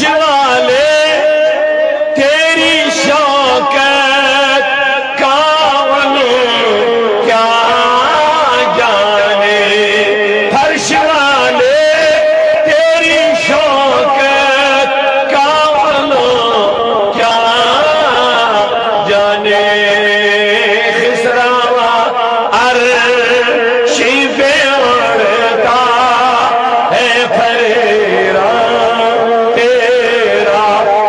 فرش والے تیری شوکت کاولو کیا جانے فرش والے تیری شوکت کاولو کیا جانے خسروا عرشی پہ اڑتا ہے پھریرا تیرا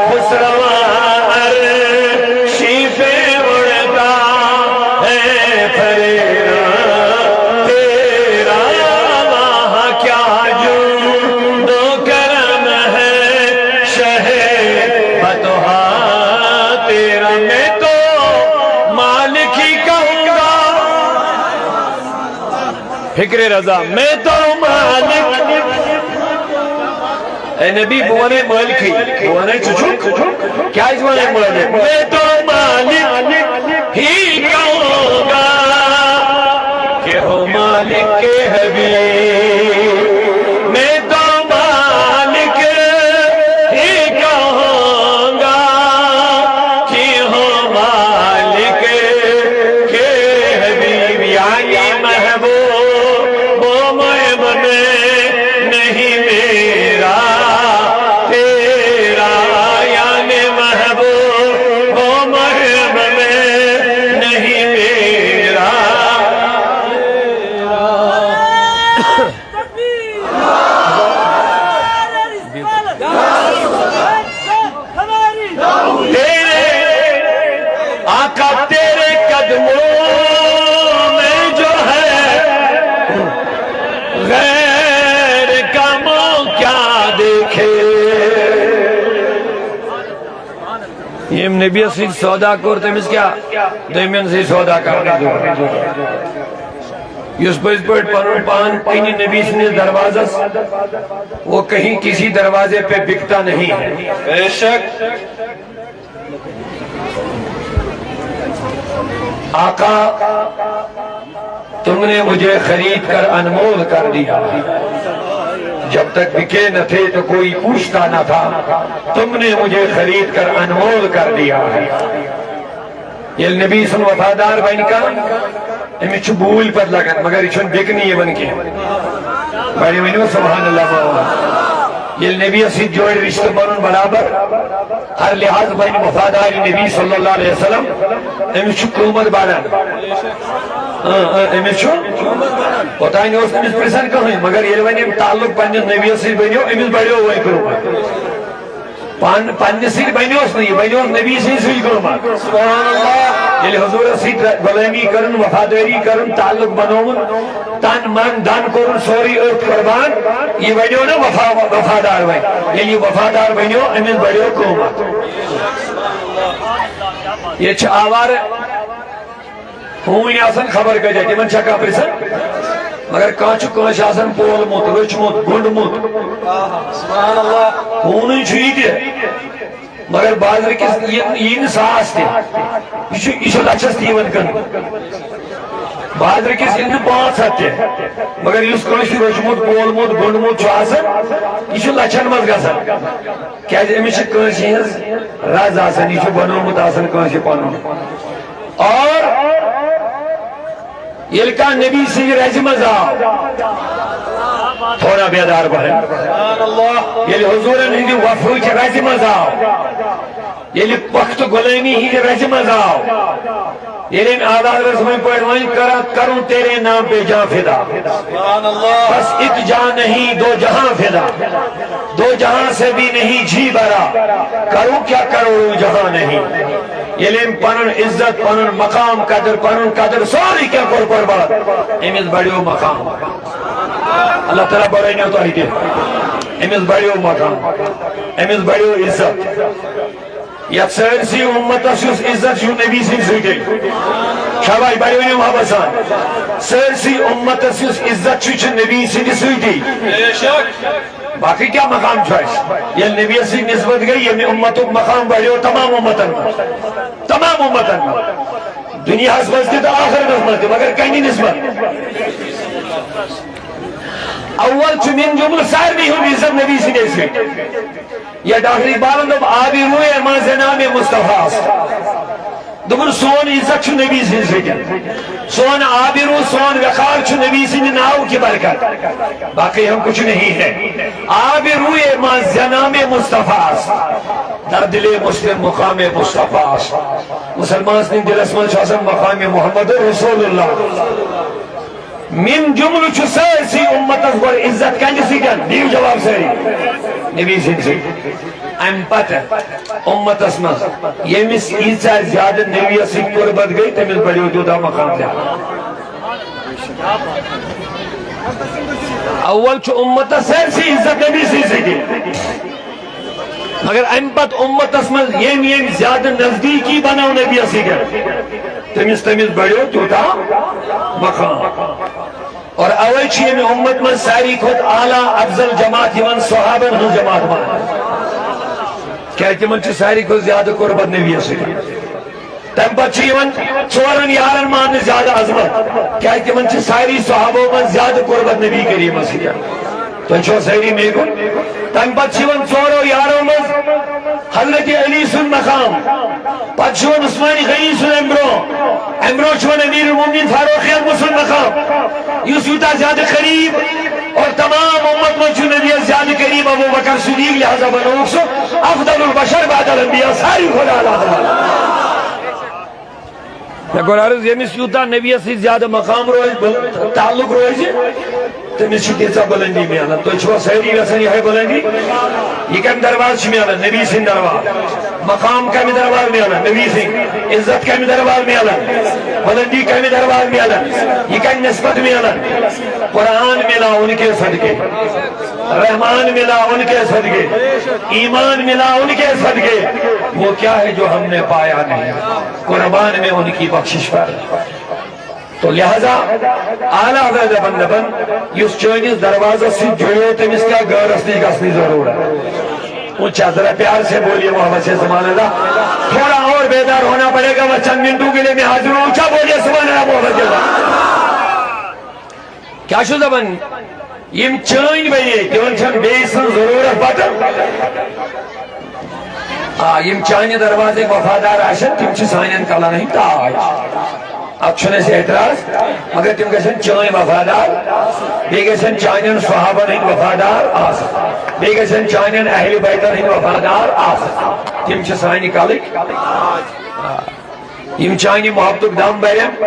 خسروا عرشی پہ اڑتا ہے پھریرا تیرا وہاں کیا جود و کرم ہے شہ فتحا تیرا میں تو مالک ہی کہوں گا فکر رضا میں تو مالک اے نبی بوانے مالک ہی بوانے چچو کیا اس بوانے مالک میں تو مالک ہی کہوں گا کہ ہو مالک کے حبیب میں تو مالک ہی کہوں گا کہ ہو مالک کے حبیب یعنی محبوب وہ محب میں نہیں میرا تیرا یعنی محبوب وہ محب میں نہیں میرا آقا تیرے قدموں میں جو ہے غیر کا منہ کیا دیکھے یہ نبی اصلی سودا کرتے ہیں کیا دیمین سے سودا کرنے دو یس پس پڑھ پرن پان پینی نبی سنے دروازہ وہ کہیں کسی دروازے پہ بکتا نہیں ہے بے شک آقا تم نے مجھے خرید کر انمول کر دیا جب تک بکے نہ تھے تو کوئی پوچھتا نہ تھا تم نے مجھے خرید کر انمول کر دیا ہے یہ نبی سن وفادار بن کا امی چھو بھول پر لگن مگر چھن بکنی یہ بن کے بڑی منو سبحان اللہ مولا یہ نبی اسی جوڑ رشتہ بنن برابر ہر لحاظ بین وفاداری نبی صلی اللہ علیہ وسلم امی چھو قومت بارن امی چھو پتہ نہیں اس نمیز پرسن کہیں مگر یہ بنی تعلق پنجن نبی اسی بنیو امیز بڑیو ہوئی قومت پانچ سیر بنیو اس نہیں بنیو نبی سے سوئی قومت سبحان اللہ یہ حضور اسی غلامی کرن وفاداری کرن تعلق بنومن تن من دن کرن سوری ارد قربان یہ بنیو نا وفادار بن یہ وفادار بنیو امیز بڑیو قومت یہ چھ آوار ہون آسن خبر کا جاتی من چھکا پرسن مگر کانچو کانچ آسن پول موت رچ موت گنڈ موت سبحان اللہ ہون چھوئی دے مگر بازر کس یہ نساس تھے یہ لچھس تیون کن بازر کس یہ پانچ ہتے مگر اس کانچ رچ موت پول موت گنڈ موت چھو آسن یہ لچھن مز گسن کیا جائے امیش کانچ ہز راز آسن یہ بنو موت آسن کانچ پانو اور یہ کا نبی سے رجمز آو تھوڑا بیدار بہن یہ حضور ہندی وفو چھ رجمز آو یہ وقت غلامی ہی رجمز آو یہ آدھا رسمیں پڑھوائیں کروں تیرے نام پہ جان فدا بس ایک جان نہیں دو جہاں فدا دو جہاں سے بھی نہیں جی برا کروں کیا کروں جہاں نہیں یہ پنن عزت پنن مقام قدر سوری کیا کر قربان امیز بڑیو مقام اللہ تعالیٰ بڑھائی نہیں اتاری دے امیز بڑیو مقام امیز بڑیو عزت یا سرسی امت اسیوس عزت جو نبی سے سوئی شابائی بڑیو نہیں محبسان سرسی امت اسیوس عزت جو نبی سے سوئی باقی کیا مقام چھوائش یہ نبی سے نسبت گئی یہ امتوں مقام بڑھو تمام امتن دنیا حسبت کی تو آخر نسبت مگر کہیں نسبت اول چھ من جمل سارنی ہوں عزت نبی سنے سے یا ڈاکٹر اقبالن دب آبی روئے ما زنام مصطفیٰ دبن سون عزت چھ نبی سن سے سون آبی رو سون وقار چھ نبی سن ناو کی برکت باقی ہم کچھ نہیں ہے آبی روئے ما زنام مصطفیٰ در دل مسلم مقام مصطفیٰ مسلمان سن دل اسمان شاسم مقام محمد رسول اللہ من جمل چھ سرسی امت از گوڑ عزت کنج سیکن دیو جواب سری نبی سن سی ام پتہ امت اسمس یمس ایسا زیادہ نبی سے قربت گئی تمس بڑیو دودا مقام دیا اول چھ امت سرسی عزت نبی سن سی مگر ام پت امت اسمس یم زیادہ نزدیکی بناو نبی سیکن تمس بڑیو دودا مقام اور اول چیئے میں امت من ساری خود اعلیٰ افضل جماعت یمن صحابن ہن جماعت مان کیا تمن چھ ساری خود زیادہ قربت نبی سے تم پر چھ یمن چورن یارن مان زیادہ عظمت کیا تمن چھ ساری صحابوں من زیادہ قربت نبی کریم سے تو چھو سہری میں کو تم پر چھ یمن چورو یاروں من حضرت علی سن مقام پچھون عثمانی غنی سن امرو چھون امیر المومنین فاروق اعظم سن مقام یوسیوتا زیادہ قریب اور تمام امت میں نبی زیادہ قریب ابو بکر صدیق لہذا بنوک سو افضل البشر بعد الانبیاء ساری خدا اللہ نکور عرض یمیس یوتا نبی سے زیادہ مقام روئے تعلق روئے تمس تیزا بلندی میں آنا تو چھو سہری ویسا یہ ہے بلندی یہ کم درواز میں آنا نبی سن درواز مقام کم درواز میں آنا نبی سن عزت کم درواز میں آنا بلندی کم درواز میں آنا یہ کم نسبت میں آنا قرآن ملا ان کے صدقے رحمان ملا ان کے صدقے ایمان ملا ان کے صدقے وہ کیا ہے جو ہم نے پایا نہیں قربان میں ان کی بخشش پر تو لہذا اعلیٰ حضرت بندبن یس چونس دروازہ سے جوڑو تمس کیا گھر اسنی گسنی ضرور ہے اونچا ذرا پیار سے بولیے محمد سے سبحان اللہ تھوڑا اور بیدار ہونا پڑے گا وہ چند منٹوں کے لیے میں حاضر ہوں اونچا بولیے سبحان اللہ محمد سے کیا شو زبان یم چین بھئی تیون چھن بیسن ضرورت پتہ یم چانی دروازے وفادار آشن تم چھ سائنین کلا نہیں تاج اب چھنے سے اعتراض مگر تم گشن چائن وفادار بے گشن چائنین صحابہ نہیں وفادار آسا بے گشن چائنین اہل بیتر نہیں وفادار آسا تم چھ سائنی کلک یم چائنی محبتک دام بریم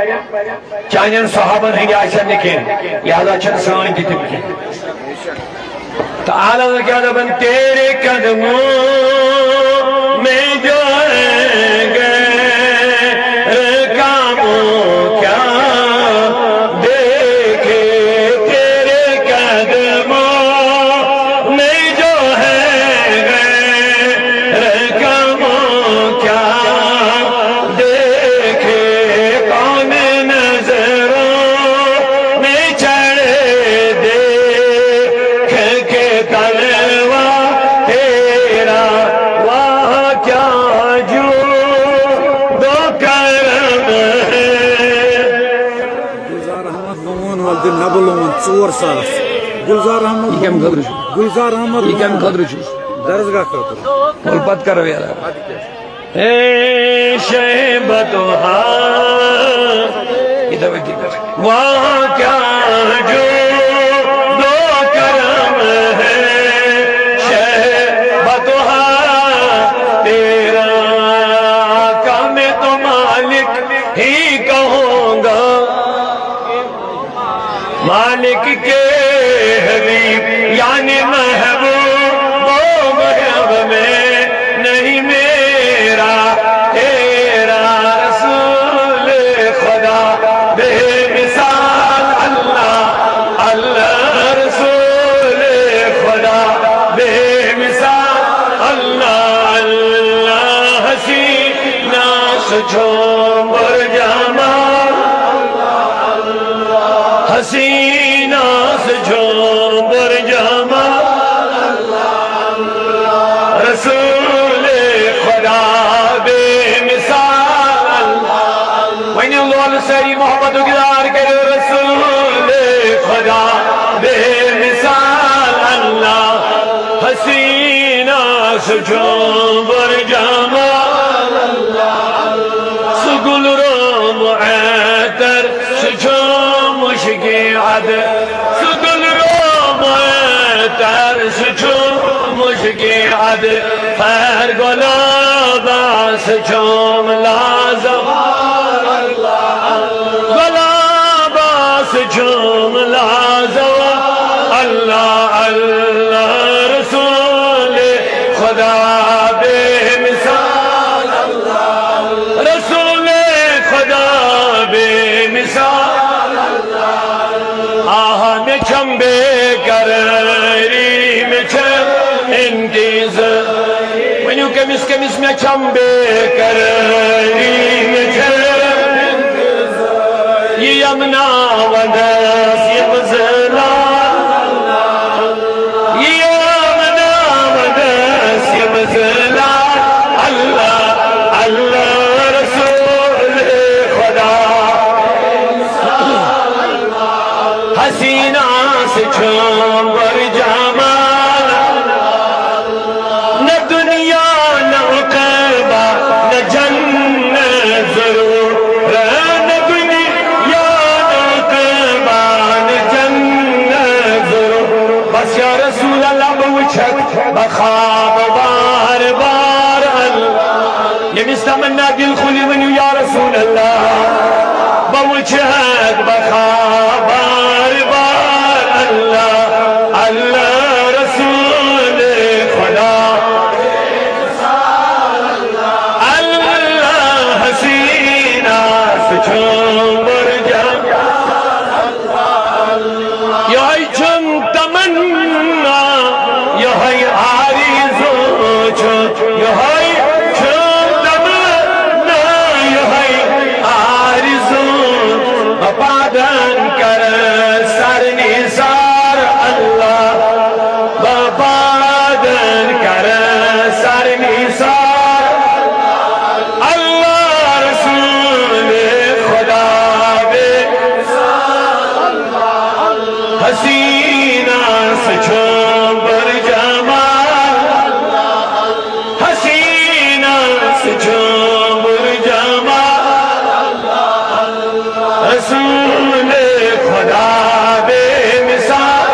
چائنین صحابہ نہیں آشن نکین لہذا چھن سائن کی تم کی تعالیٰ نے کیا دبن تیرے قدموں میں جو گئے کاموں کیا دیکھے تیرے قدموں میں جو ہے گئے کاموں کیا دیکھے کون نظروں میں چڑھے دیکھ کے تلوا تیرا وہاں کیا جو دو کرم نبلون ژور ساس گلزار احمد گلزار احمد یہ کم قدر چھوش درسگاہ خاطر اور پت کرو یارا اے شہبتہا ادھر بیٹھی کر وہاں کیا جو دو کرم ہے شہبتہا تیرا کا میں تو مالک ہی کہوں گا مالک کے حبیب یعنی محبوب وہ محب میں نہیں میرا تیرا رسول خدا بے مثال اللہ اللہ رسول خدا بے مثال اللہ اللہ حسینہ سجھومر جمال حسینہ سجھومر جمال رسول خدا بے مثال وینی اللہ سری محمد گزار کرو رسول خدا بے مثال سچو بر جمال سگل رو معطر سچو مشکی عد سگل رو معطر سچو مشکی عد خیر گلابا سچو ملازم گلابا سچو ملازم اللہ اللہ رسول خدا بے مثال رسول خدا بے مثال آہا میں چمبے کرری میں چھم انگیز ونیو کمیس میں چمبے کرری میں چھم انگیز یہ یمنا ودس یہ مزلا حسینہ سے چھوڑ جمال نہ دنیا نہ عقبہ نہ جنت ضرور نہ دنیا نہ عقبہ نہ جنت ضرور بس یا رسول اللہ بوچھت بخواب بار بار اللہ یہ مستمنا دل خلی منو یا رسول اللہ بوچھت بخواب بار بار اللہ اللہ رسول خدا اللہ حسینہ سچوبر جم یہی چم تمنا یہی آرزو یہی چم تمنا یہی آرزو بپادن کر سر نثار اللہ بپادن کر سر نثار اللہ رسول خدا بے حسینہ سے چھوڑ جمال حسینہ سے چھوڑ جمال رسول خدا بے مثال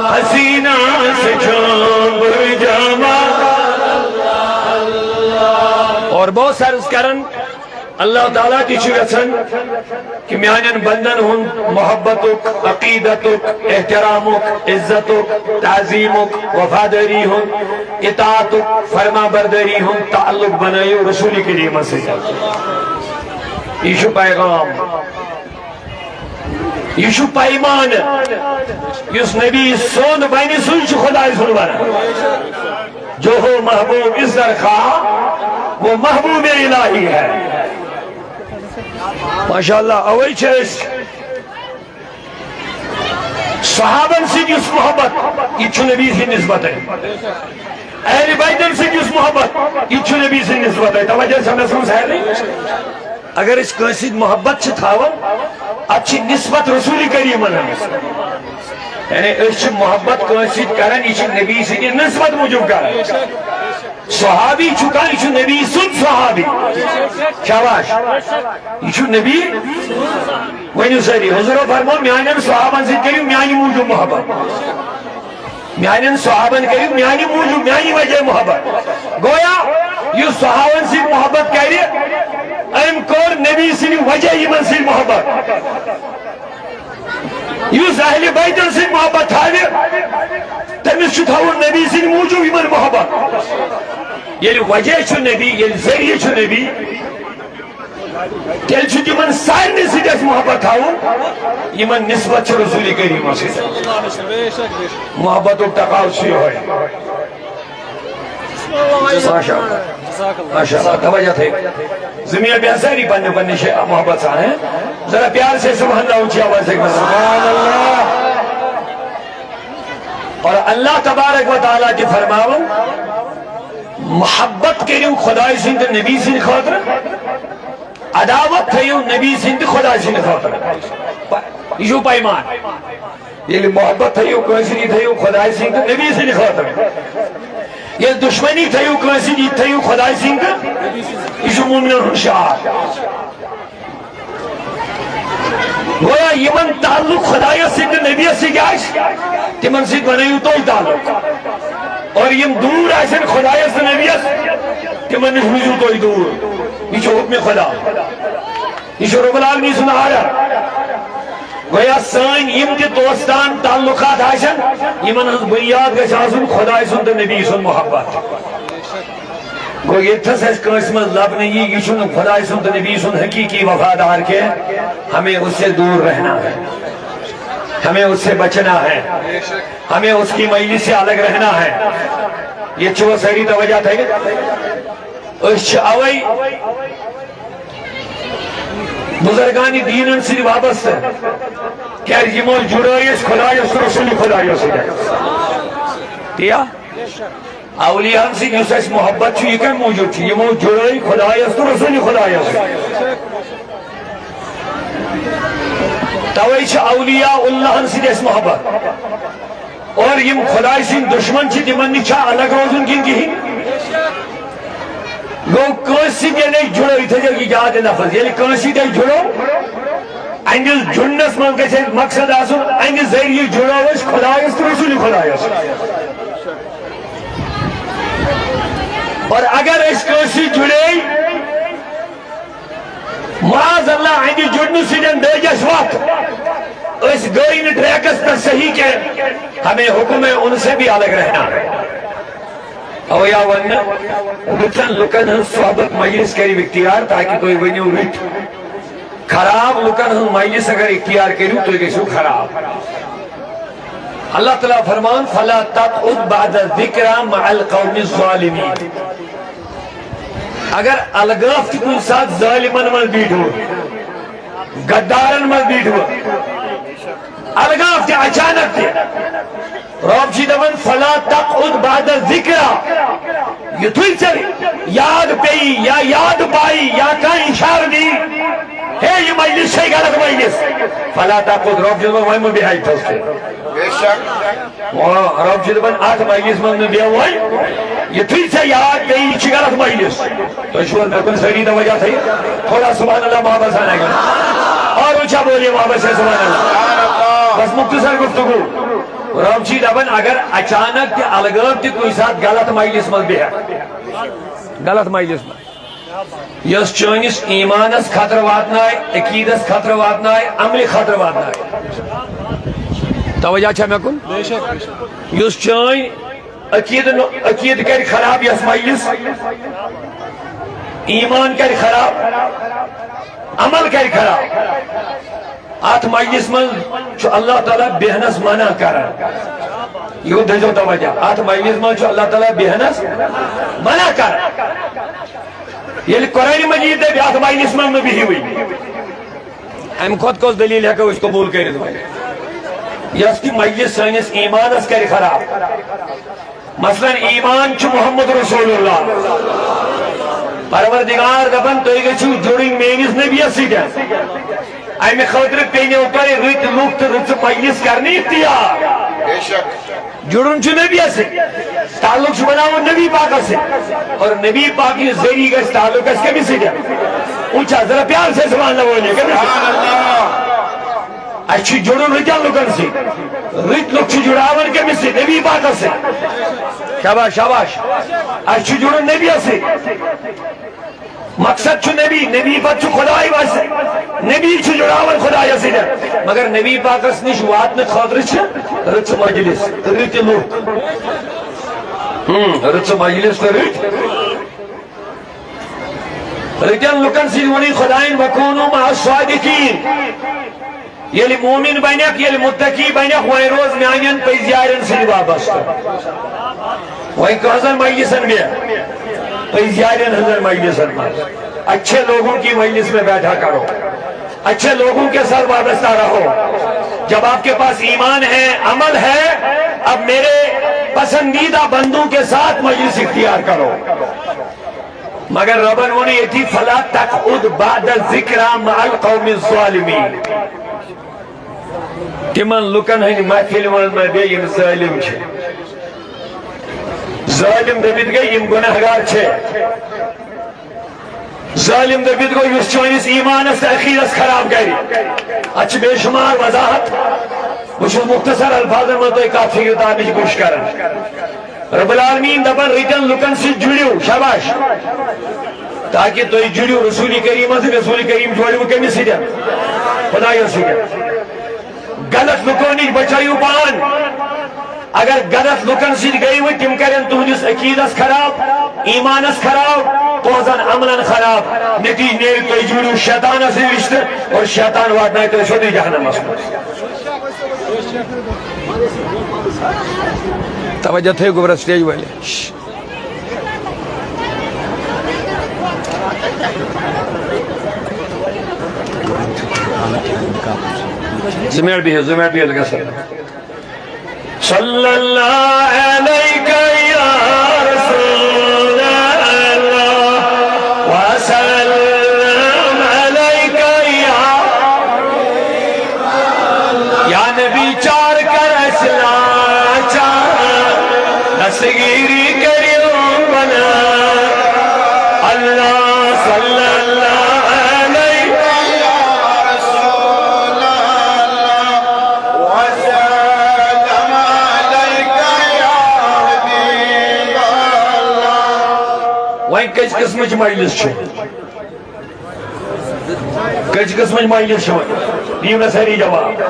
حسینہ سے چھوڑ جمال اور بہت سارس کرن اللہ تعالیٰ کی چگسن کہ میانن بندن ہن محبتک عقیدتک احترامک عزتک تعظیمک وفاداری ہن اطاعتک فرما برداری ہن تعلق بنائیو رسولی کے لیے مسجد یشو پیغام یشو پیمان یس نبی سون بینی سنچ خدای سنوانا جو ہو محبوب اس در خواہ وہ محبوب الہی ہے ماشاءاللہ اوئی چیز صحابن سے جس محبت یہ چھو نبی سے نسبت ہے اہل بیتن سے جس محبت یہ چھو نبی سے نسبت ہے توجہ سے محسوس ہے نہیں اگر اس کنسید محبت سے تھاون اچھی نسبت رسولی کریم یعنی اس محبت کنسید کرن اس نبی سے نسبت موجود کرن صحابی چکا یہ نبی سن صحابی شاباش یہ نبی ونیو سری حضور فرمو میانن صحابن سے کریو میانی موجود محبت میانن صحابن کریو میانی موجود میانی وجہ محبت گویا یہ صحابن سے محبت کری ام کور نبی سے وجہ یمن سے محبت یہ اہل بیتن سے محبت تھاوی تمس چھ تھاون نبی سے موجود یمن محبت یل وجہ چھ نبی یل ذریعہ چھ نبی تیل چھ یمن سارنے سے محبت تھاون یمن نسبت چھ رسول کریم سے محبت و تقاو سے ہوئے ماشاءاللہ توجہ تھے زمین بیانساری بننے بننے سے محبت سان ہے ذرا پیار سے سبحان اللہ اونچی آواز سے سبحان اللہ اور اللہ تبارک و تعالیٰ کی فرماون محبت کے لیے خدای سند نبی سند خاطر عداوت تھیو نبی سند خدای سند خاطر یہ پیمان یل محبت تھیو کنسی تھیو خدای سنگ تو نبی سے خاطر یل دشمنی تھیو کنسی تھیو خدای سنگ یہ مومنن شعار گویا یمن تعلق خدای سنگ نبی سے تمن سی بنائیو تو تعلق اور یم دور آسن خدای سے نبی تمن نش روزو تو دور یہ حکم خدا یہ رب العالمین سن آیا گویا سان یم تی دوستان تعلقات آسن یمن ہز بنیاد گژھِ آسن خدای سن تو نبی سن محبت گو یتھس اس کنس من لب نہیں یہ چھن خدای سن تو نبی سن حقیقی وفادار کے ہمیں اس سے دور رہنا ہے ہمیں اس سے بچنا ہے ہمیں اس کی مجلس سے الگ رہنا ہے یہ چھو ساری توجہ تھے اس اوئی بزرگانی دینن سے وابستہ کیا یمو جڑائیس خدایس رسول خدایس دیا اولیاء سے یس اس محبت چھو یہ کم موجود چھو یمو جڑائی خدایس رسول خدایس توئی چھ اولیاء اللہ سے اس محبت اور یم خدای سن دشمن چھ تمن نچا الگ روزن کن کی گو کنسی دے نہیں جڑو تھے جو یاد لفظ یعنی کنسی دے جڑو انگل جنس من کے مقصد آسن انگل ذریعہ جڑو اس خدایس رسول خدایس اور اگر اس کنسی جڑے معاذ اللہ انگل جڑنو سیدن دے جس وقت اس گوئین ٹریکس پر صحیح کے ہمیں حکم ہے ان سے بھی الگ رہنا ہے او یا ونہ رتن لکن ہن صحبت مجلس کری اختیار تاکہ کوئی ونیو رت خراب لکن ہن مجلس اگر اختیار کری تو کسو خراب اللہ تعالیٰ فرمان فلا تقعد بعد الذکر مع القوم الظالمین اگر الگاف کی کوئی ساتھ ظالمن من بیٹھو گدارن من بیٹھو الگاف کی اچانک تھی رب جی دمن فلا تقعد بعد الذکر یہ تھوئی چلی یاد پئی یا یاد پائی یا کہیں اشار دی ہے یہ مجلس سے غلط مجلس فلا تقعد رب جی دمن وائم بھی آئی تھا اس کے رب جی دمن آت مجلس من بھی آئی یہ تھوئی سے یاد پئی چی غلط مجلس تو شوال بکن سری توجہ تھی تھوڑا سبحان اللہ محبت آنے گا اور اچھا بولیے محبت سے سبحان اللہ بس مختصر گفتگو رب جی دبن اگر اچانک تی الگاب تی کوئی ساتھ غلط مجلس مز بھی ہے غلط مجلس مز یس چونس ایمانس خطر واتنائے عقیدس خطر واتنائے عمل خطر واتنائے توجہ چھا میں کن یس چون عقید کر خراب یس مجلس ایمان کر خراب عمل کر خراب آت مجلس من چھو اللہ تعالیٰ بہنس منع کرا یہ دھجو توجہ آت مجلس من چھو اللہ تعالیٰ بہنس منع کرا یہ قرآن مجید ہے آت مجلس من بھی ہوئی ہم خود کو دلیل ہے کہ اس کو قبول کر دو یہ اس کی مجلس سینس ایمان اس کر خراب مثلا ایمان چھو محمد رسول اللہ پروردگار دبن تو ایک چھو جوڑی مینس نبی اسی جائے ایم خاطر پینے اوپر رت لوگ تو رت مجلس کرنی اختیار جڑن چھو نبی سے تعلق چھو بناو نبی پاک سے اور نبی پاک کی ذریعہ کا تعلق اس کے بھی سے جائے اونچا ذرا پیار سے سبحان اللہ بولے اچھی جڑن رجال لوگن سے رت لوگ چھو جڑاون کے بھی سے نبی پاک سے شاباش شاباش اچھی جڑن نبی سے مقصد چھو نبی پاک چھو خدای واسے نبی چھو جڑاون خدای سے مگر نبی پاک اس نش وات نے خاطر چھ رت مجلس رت لوگ رت مجلس رت رتن لکن سی ونی خدائن وکونو مع الصادقین یلی مومن بینک یلی متقی بینک وہی روز میانین پیزیارن سے وابستہ وہی کہزن مجلسن گیا پیزیارن حضر مجلسن اچھے لوگوں کی مجلس میں بیٹھا کرو اچھے لوگوں کے ساتھ وابستہ رہو جب آپ کے پاس ایمان ہے عمل ہے اب میرے پسندیدہ بندوں کے ساتھ مجلس اختیار کرو مگر ربن انہیں یہ تھی فلا تقعد بعد الذکر مع القوم الظالمین تمن لکن ہند محفل من بیم ظالم ظالم دپت گئی گنہگار ظالم دپت گو اس چونس ایمانس عقیدس خراب کر ات بے شمار وضاحت بہت مختصر الفاظ من تھی کت فکر تارنچ کوشش کر رب العالمین دپان رتن لکن جڑو شاباش تاکہ تھی جڑو رسول کریم رسول کریم جوڑو کمس ستین خدایس ستین غلط لکو نش بچائیو پان اگر غلط لکن ست گئی تم کرن تہندس عقیدس خراب ایمانس خراب تہذن عملن خراب نتیج نیرِ تھی جڑو شیطانس رشتہ اور شیطان واتنائے تھی سیودے جہنمس توجہ تھے گوبرا سٹیج والے زمیر بھی ہے لگا سر صلی اللہ علیہ یا رسول اللہ وسلم علیہ یا نبی چار کر اسلام چار نصگیری کریوں بنا اللہ صلی اللہ کچ قسمچ مجلس کچ قسمچ مجلس دیو نا ساری جواب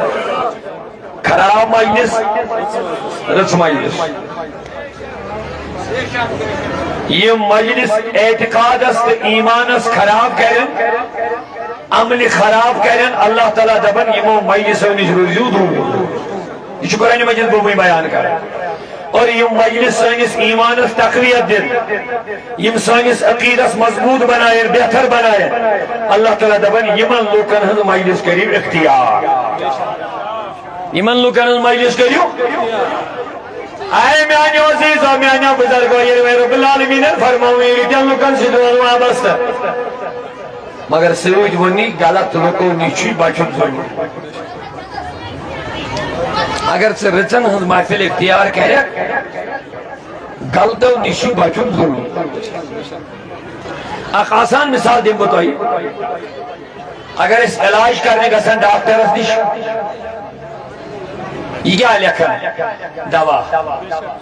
خراب مجلس رچ مجلس یہ مجلس اعتقادس ایمانس خراب کرن عمل خراب کرن اللہ تعالیٰ دبن یمو مجلسو نش روزیو دور یہ قرآن مجید بوبی بیان کر اور یہ مجلس سانس ایمانس تقویت دن یم سانس عقیدس مضبوط بنائے بہتر بنائے اللہ تعالیٰ دبن یمن لوکن ہن مجلس کریو اختیار یمن لوکن ہن مجلس کریو آئے میانیو عزیزو میانیو بزرگو یہ رب العالمین فرماؤ میری جن لوکن سے دون وابستہ مگر سوچ ونی غلط لوکو نیچی بچن ضرور اگر سے رچن ہز محفل اختیار کرے غلطو نشی بچن ضرور اخ آسان مثال دیں بتائی اگر اس علاج کرنے کا سن ڈاکٹر اس نش یہ کیا لکھن دوا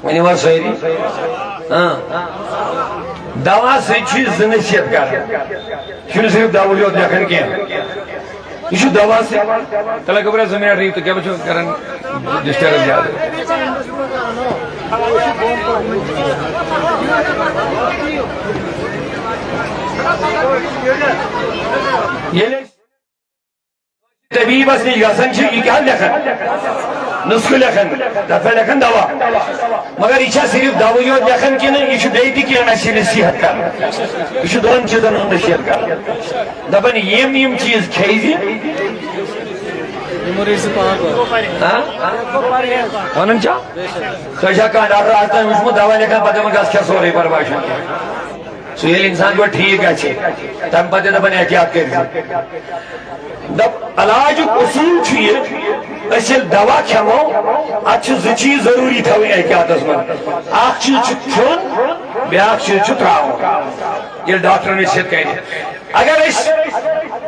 منی وہ سوئری دوا سے چیز زنشیت کر شنو صرف داولیوت لکھن کیا یہ شو دوا سے تلا کبرا زمین رہی تو کیا بچو کرن ڈسٹرب زیادہ یہ طبیب اس نے گسن چھ یہ کیا لکھن نسخ لکھن دفع لکھن دوا مگر یہ صرف دوائی لکھن کی نہیں یہ بیٹی کی اسی نصیحت کر یہ دون چیزن ہم نصیحت کر دپن یم چیز کھیزی ونن چا خشا کان ڈاکٹر آتا ہے اس میں دوا لکھن پتہ میں گس کیا سورے پر باشن سو یہ انسان کو ٹھیک ہے تم پتہ دپن احتیاط کر علاج اصول چھ اصل دوا کھمو ات ز چیز ضروری تھوی احتیاطس من اخ چیز کھون بیاکھ چیز تراؤن یہ ڈاکٹر نے سیت کہہ اگر اس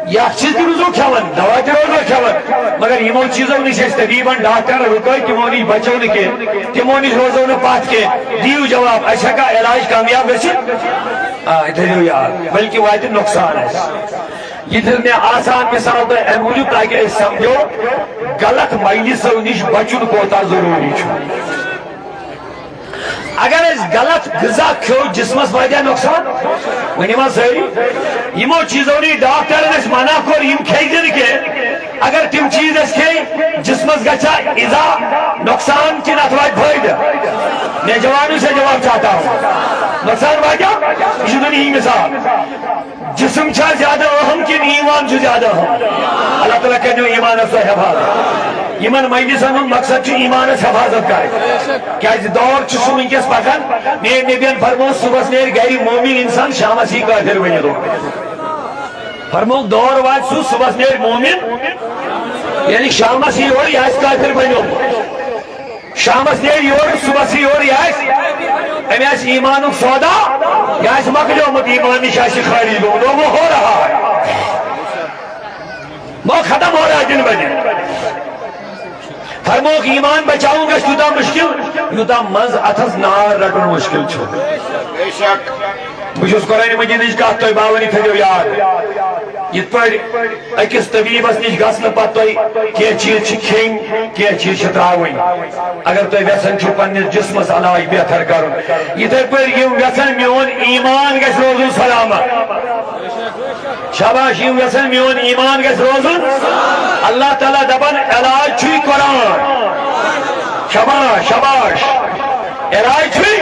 یہ چیز تہ روزو کھیون دوا تہ روزو کھیون مگر یمو چیزو نش طبیبن ڈاکٹر رکو تمو نش بچو نہ کی تمو نش روزو نہ پات کی دیو جواب اچھا کا علاج کامیاب گژھِ اتھو یاد بلکہ وات نقصان ہے یہ دل میں آسان مثال تو اے موجود تاکہ اس سمجھو غلط مجلسو نش بچن کوتا ضروری چھو اگر اس غلط غذا کھو جسمس وجہ نقصان ونیما سہری یمو چیزوں نے ڈاکٹر نے منع کور یم کھیزن کے اگر تم چیز اس کھے جسمس گچھا اذا نقصان کی نتواج فائدہ میں جوانوں سے جواب چاہتا ہوں نقصان وجہ یہ دنیا مثال جسم چھا زیادہ اہم کن ایمان چھو زیادہ اہم اللہ تعالیٰ کہنے ایمان اس حفاظت یمن مجلسن ہن مقصد چھو ایمان اس حفاظت کرے کیا اس دور چھو سمنکس پکن نیر نبیان فرمو صبح نیر گھری مومن انسان شام اسی کافر بنی دو فرمو دور واد سو صبح نیر مومن یعنی شامس یور یہ کافر بنو شامس نیڑ یور صبح یور یہ ایمان سودا یہ مکلیومت ایمان نش خالی گومت وہ ہو رہا ہے وہ ختم ہو رہا ہے دن بدن فرموک ایمان بچاؤں گا یوتہ مشکل یوتہ مز اتھس نار رٹن مشکل چھو بچھس قرآن مجید کت تھی باونی تھو یاد یہ اکس طبیبس نش گھن پتہ کی چیز کھین کی چیز تراؤن اگر تھی یژھان چھو پنس جسمس علاج بہتر کرن یتھے پہ یژھان میون ایمان گژھِ روزن سلامت شاباش یژھان میون ایمان گژھِ روزن اللہ تعالیٰ دپان علاج چھُے قرآن شاباش شاباش علاج چھُے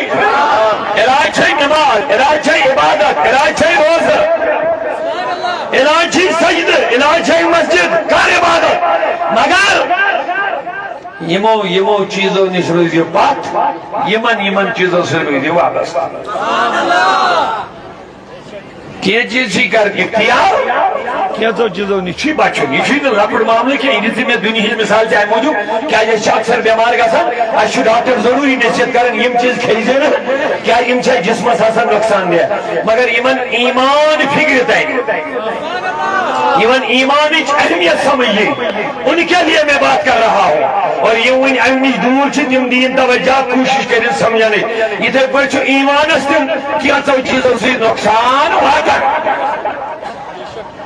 نماز علاج چھے عبادت علاج چھے روزہ علاج چھے سجدہ علاج چھے مسجد کر عبادت مگر یمو چیزوں نش روزیو پت یمن چیزوں سے روزیو وابستہ کی چیز کر اختیار کیسو چیزوں نش بچن یہ لکٹ معاملہ کی یہ میں دنیا مثال چاہے موجود کیا یہ اکثر بیمار گھان اس ڈاکٹر ضروری نصیحت کرن یم چیز کھیزے نا کیا یم جسمس آسان نقصان دہ مگر یمن ایمان فکر تین یمن ایمانچ اہمیت سمجھیے ان کے لیے میں بات کر رہا ہوں اور یہ ون امن دور تم دین توجہ کوشش کریں سمجھنے اتھے پہ ایمانس تم کیچو چیزوں سے نقصان واتان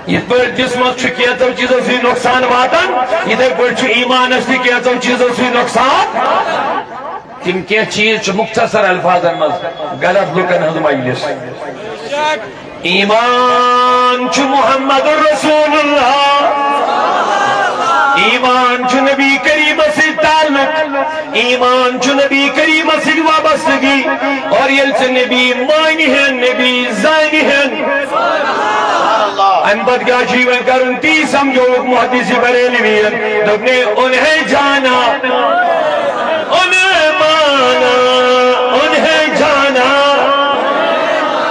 یہ پہ جسمس کیچو چیزوں سے نقصان واتان اتھے پہ ایمانس تہ کیچو چیزوں سے نقصان تم کی چیز مختصر الفاظن مز غلط لکن ہز مجلس ایمان چھ محمد رسول اللہ ایمان چھ نبی کریم سے تعلق ایمان چھ نبی کریم سے وابستگی اور یل سے نبی مانی ہیں نبی زانی ہیں ان بد کیا جیون کرن تی سمجھو محدث بریلویین دبنے انہیں جانا انہیں مانا انہیں جانا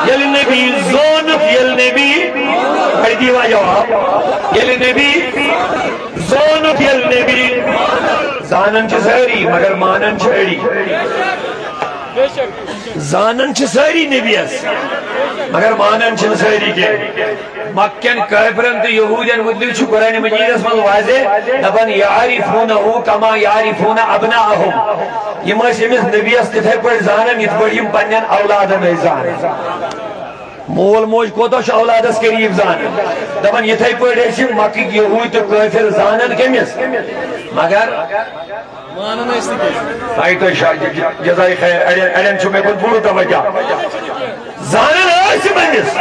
یل نبی زونت یل نبی بڑی دیوا جواب یل نبی زونت یل نبی زانن چھ سہری مگر مانن چھڑی زانن چھ سہری نبی اس مگر مانن چھ سہری کے مکین کافرن تو یہودین مدلیو چھ قرآن مجید اس میں واضح دبن یعرفونہو کما یعرفون ابناءہم یہ مجھ امس نبی اس تتھے پر زانن ات پر یم پنین اولادن زانن مول موج کوتا چھ اولادس قریب زانن دبن یتھے پر مکی یہود تو کافر زانن کمس مگر مانن اس آئی تو جزائی خیر اڑین چھ میں بہت بڑو توجہ زانن اس بنس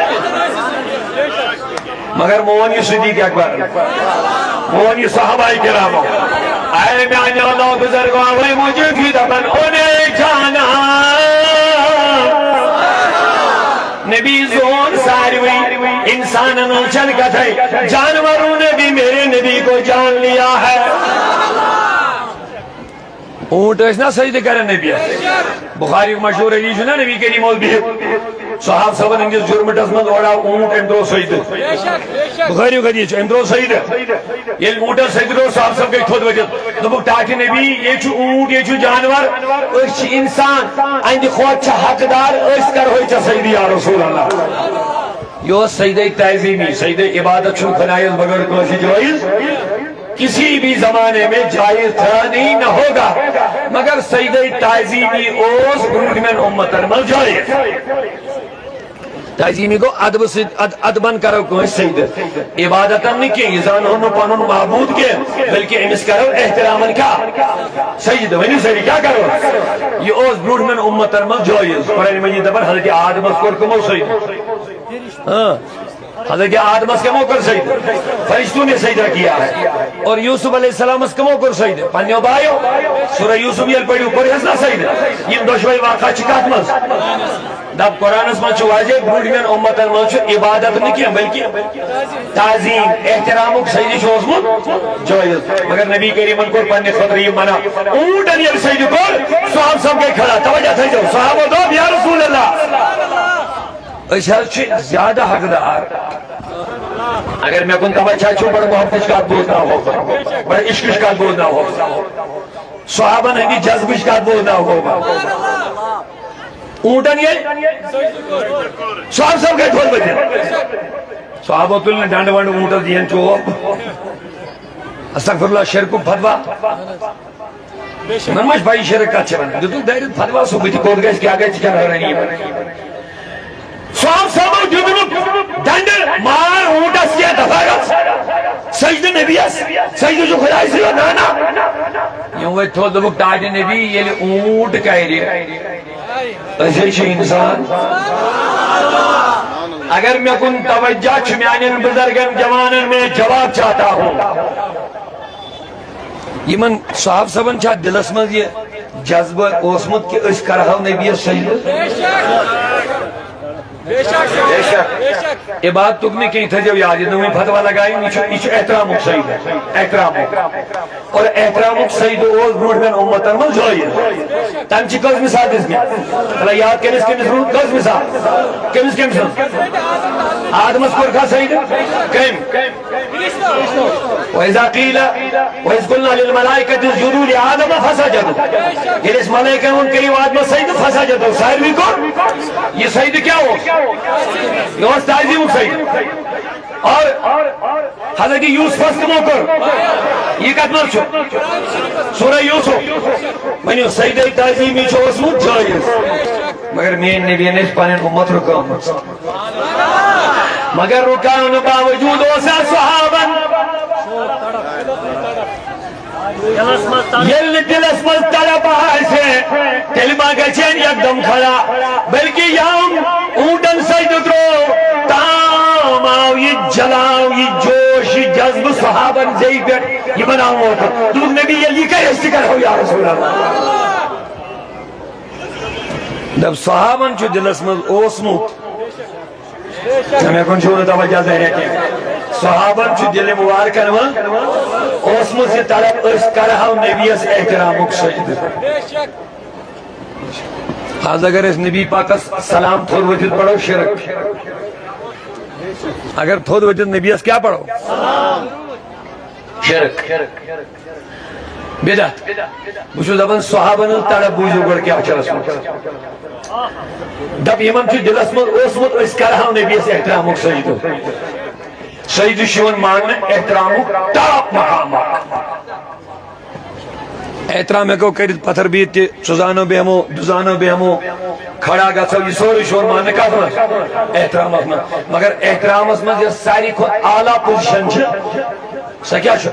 مگر مون یہ صدیق اکبر مون یہ صحابہ کرامو آئے میانی اللہ بزرگو آوے مجھے بھی دبن انہیں جانا نبی زون ساروی انسان نوچن کا تھے جانوروں نے بھی میرے نبی کو جان لیا ہے اونٹ اس نا سجدہ کرن نبی بخاری مشہور حدیث نا نبی کریم اور بھی صحاب صاحب نے جرمٹس من اوڑا اونٹ اندرو سجدہ بخاری حدیث اندرو سجدہ یہ اونٹ سجدہ صاحب صاحب کے خود وجہ تو تاکہ نبی یہ چھ اونٹ یہ چھ جانور اس انسان اند خود چھ حقدار اس کر ہوئی چھ سجدہ یا رسول اللہ یہ سجدہ تعظیمی سجدہ عبادت چھو خنائز بغیر کوئی جائز کسی بھی زمانے میں جائز تھا نہیں نہ ہوگا مگر سجدہ تعظیمی اوس گروہ میں امت ارمل جائز تعظیمی کو ادبن کرو کوئی سجدہ عبادتاً نہیں کہ ازان ہونو پانون معبود کے بلکہ امس کرو احتراماً کیا سجدہ ونی سجدہ کیا کرو یہ اوس گروہ میں امت ارمل جائز قرآن مجید پر حضرت آدم اسکور کمو سجدہ حضرت آدم اس کمو کر سجدہ فرشتوں نے سجدہ کیا ہے اور یوسف علیہ السلام اس کمو کر سجدہ پنیو بائیو سورہ یوسف یل پڑھیو پر حسنا سجدہ یہ دوشوائی واقعہ چکات مز دب قرآن اس منچو واجہ بروڑی من امت المنچو عبادت نہیں کیا بلکہ تعظیم احترامک سجدہ شوز مد جائز مگر نبی کریم ان کو پڑھنے خطر یہ منع اونٹن یہ سجدہ کر صحاب سب کے کھڑا توجہ تھا جو صحابہ دو یا رسول اللہ اشار چھ زیادہ حقدار اگر میں کن توجہ چھو بڑا محبت کا بولنا ہوگا بڑا عشق کا بولنا ہوگا صحابہ نے جذبش کا بولنا ہوگا اونٹن یہ صحاب سب گئے تھوڑ بجے صحابہ تل نے ڈانڈ وانڈ اونٹا دین چو استغفر اللہ شرک فتوا نمش بھائی شرک کا چھوڑا جو تو دائرت فتوا سو بیتی کود گئے اس کے آگئے چکر ہو رہی ہے صحاب سب جو ڈانڈ مار اونٹا سیا دفاع سجد نبی اس سجد جو خدا اس لیے نانا یوں وہ تھوڑ دبک تاج نبی یہ اونٹ کہہ رہی ایسے ہی انسان اگر میں کن توجہ چھمیانین بزرگن جوانن میں جواب چاہتا ہوں یہ من صاحب سبن چھا دلس مز یہ جذبہ اوسمت کہ اس کرہو نبی سجد یہ بات تک میں کہیں تھا جب یاد ہے فتوہ لگائی یہ احترام سید ہے احترام اور احترام سید اور بروٹ میں امت میں جوئی ہے تم چی کس مثال اس میں اللہ یاد کمس کمس رو کس مثال کمس آدم اسکور کا سید کم وَإِذَا قِيلَ وَإِذْ قُلْنَا لِلْمَلَائِكَةِ اسْجُدُوا لِآدَمَ فَسَجَدُوا یہ اس ملائکہ ان کے لیے آدم سید فسجدوا سائر بھی کون یہ سید کیا ہو یہ اس تعظیم سید اور حضرت یوسف استمو کر یہ کتنا چھو سورہ یوسف میں سید تعظیمی چھو اسمو جائز مگر میں نبی نے اس پانین امت رکاؤں مگر رکاؤں باوجود اسا صحابن یل دل اسمل طلب آئیسے تلمہ گچین یک دم کھڑا بلکہ یام اونٹن سجد درو تام آو یہ جلاو یہ جوش یہ جذب صحابن زی بیٹ یہ بناؤں ہوتا تو نبی یہ کہہ استقر ہو یا رسول اللہ جب صحابن چو دل اسمل اوسموت ہمیں کن چھوڑا توجہ دے رہے ہیں صحابن چو دل مبارکن اوسموت سے طرف اس کرہو نبی اس احترامک سجد آج اگر اس نبی پاک سلام تھوڑ وجد پڑھو شرک اگر تھوڑ وجد نبی اس کیا پڑھو شرک بدعت بچو زبان صحابن طرف بوجھو گڑ کیا چل اسمت دب یمن چو دل اسمت اس کرہو نبی اس احترامک سجد سجد شون مانگنے احترامک ٹاپ مقامات احترام کو کرد پتھر بیت سزانو بیمو دزانو بیمو کھڑا گا سو یہ سوری شور ماننے کا احترام اپنا مگر احترام اس میں یہ ساری کو اعلیٰ پوزیشن چھے سکیا چھو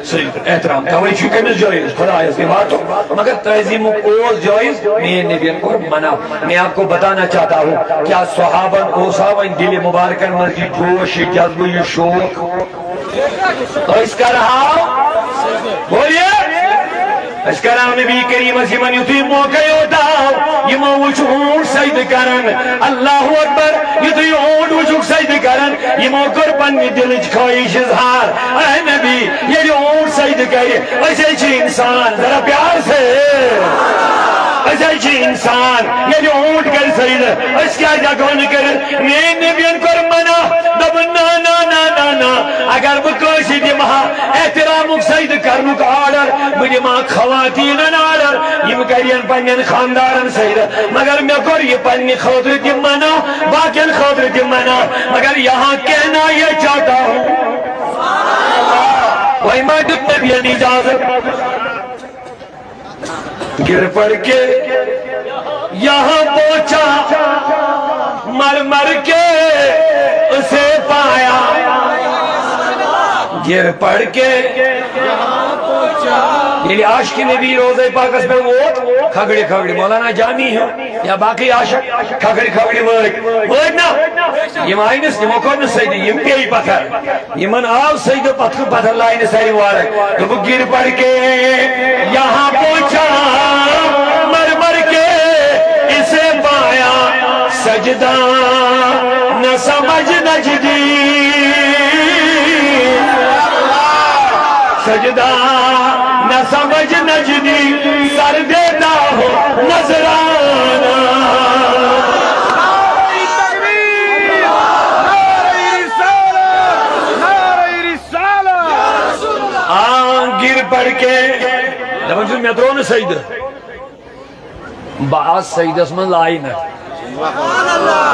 سید احترام تاوئی چھو کمیز جائز خدا ہے اس کی بات ہو مگر تعظیم اوز جائز میں نبیان کو منع میں آپ کو بتانا چاہتا ہوں کیا صحابن اوساوین دل مبارکن مرکی جوش جذب یہ شوق تو اس کا رہا بولیے اس کا رہا نبی کریم اسی من یتی موقع ہوتا یہ موچ اونٹ سجد کرن اللہ اکبر یتی اونٹ وچک سجد کرن یہ موقع پنی دلچ خواہش اظہار اے نبی یہ اونٹ سجد کرے ایسے چھ انسان ذرا پیار سے ایسے چھ انسان یہ اونٹ کر سجد اس کیا جاگون کر میں نبیان کر منا دب نا نا نا نا نا اگر بکوشی دی مہا احترامک سجد کرنک آڈر مجھے ماں خواتینن آڈر یہ کرین پنین خاندارن سجد مگر میں کر یہ پنی خودر دی منا باقین خودر دی منا مگر یہاں کہنا یہ چاہتا ہوں وہی مادت نبیان اجازت گر پڑ کے یہاں پہنچا مر مر کے اسے پایا گر پڑ کے یہ عاشق نبی روزہ پاکس میں وہ کھگڑی کھگڑی مولانا جامی ہے یا باقی عاشق کھگڑی کھگڑی ورک نا یہ مائنس یہ موقع سیدی یہ پیئی پتھر یہ من آو سید پتھر لائن ساری وارک تو وہ گر پڑ کے یہاں پہنچا مر مر کے اسے پایا سجدہ نہ سمجھ نجدی سجدہ نہ سمجھ نجدی سر دیتا ہو نظرانہ نعرہ تکبیر نعرہ رسالت مے ترو سجدہ بہت سجدس من لائی نا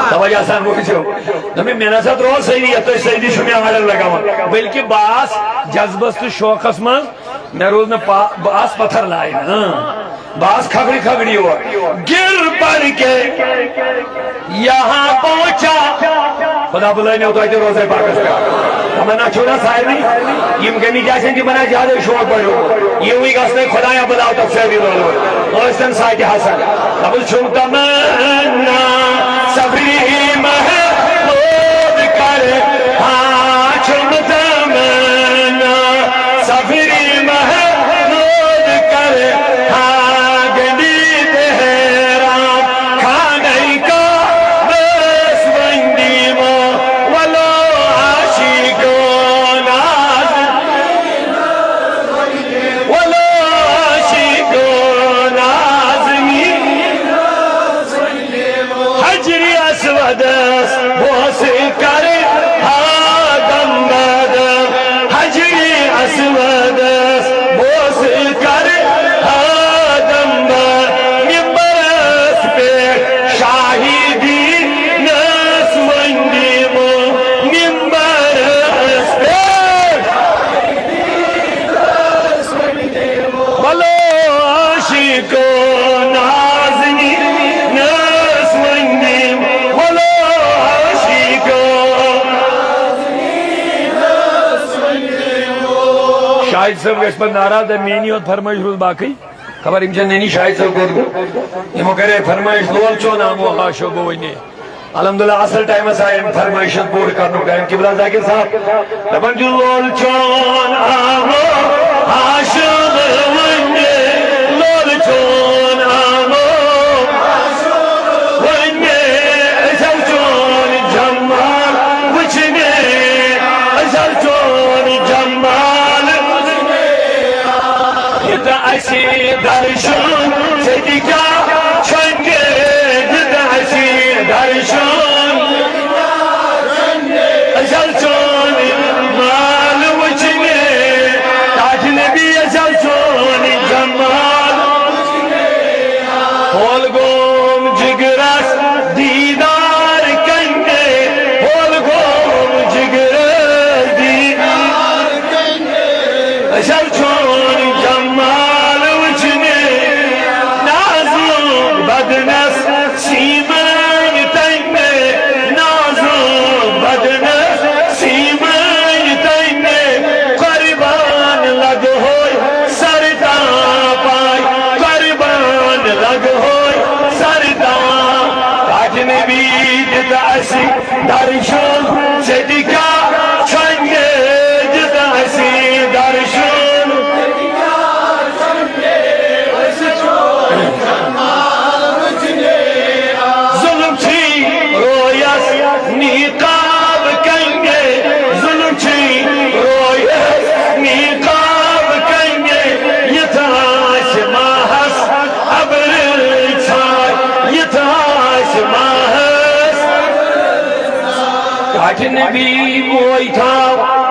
توجہ سان وچھو دپے مے نسا ترو سجدہ تو سجدہ چھ مے آرڈر لگاوان بلکہ بہت جذبس تو شوقس من مے روز نا بہت پتھر لائی نا بہت کھگڑی کھگڑی ہوا گر پڑ کے یہاں پہنچا خدا بلائنیو تو ایتے روزے پاکس پہ تمنا چھوڑا سائرنی یم گنی جیسے کہ بنا زیادہ شور پڑھو یہ ہوئی گستے خدایا بلاو تفسیری رولو اوستن سائٹ حسن ابل چھوڑ تمنا سبری محمود کر ہاں چھوڑ تمنا سبری محمود کر ہاں گنی دہرام کھانے کا بس بندی مو ولو عاشقو ناز ولو عاشقو نازمی حجری اسود بوس کر آدم بد حجری اسود بوس کر آدم بد ممبرس پہ شاہدی نس وندی مو ممبرس پہ بلو عاشقو نازنی نس وندی بلو عاشقو شاہد صاحب گیس پر ناراض ہے مینی اور فرمائش روز باقی خبر امجن نینی شاہد صاحب کو یہ کرے فرمائش لول چون آمو خاشو بوئینے الحمدللہ اصل ٹائم اسائے فرمائش پور کرنو گئے قبلہ ذاکر صاحب لبن جو لول چون آمو خاشو بوئینے لول چون آمو بوئینے اصل چون جمال وچنے اصل چون جمال جدا اسی درشن صدقہ چھنگے جدا اسی درشن اصل چون مال وچنے تاج نبی اصل چون جمال ہول گوم جگرس دیدار کنگے ہول گوم جگرس دیدار کنگے اصل چون جمال وچنے نازو بدنس سیمان تنگے نازو بدنس سیمان تنگے قربان لگ ہوئی سردا پائی قربان لگ ہوئی سردا تاج نبی جدا اسی درشن صدقہ چھنگے جدا اسی درشن ظلم چھی رویس نیقاب کنگے ظلم چھی رویس نیقاب کنگے یتاش ماہس عبر چھائی یتاش ماہس تاج نبی موئی تھا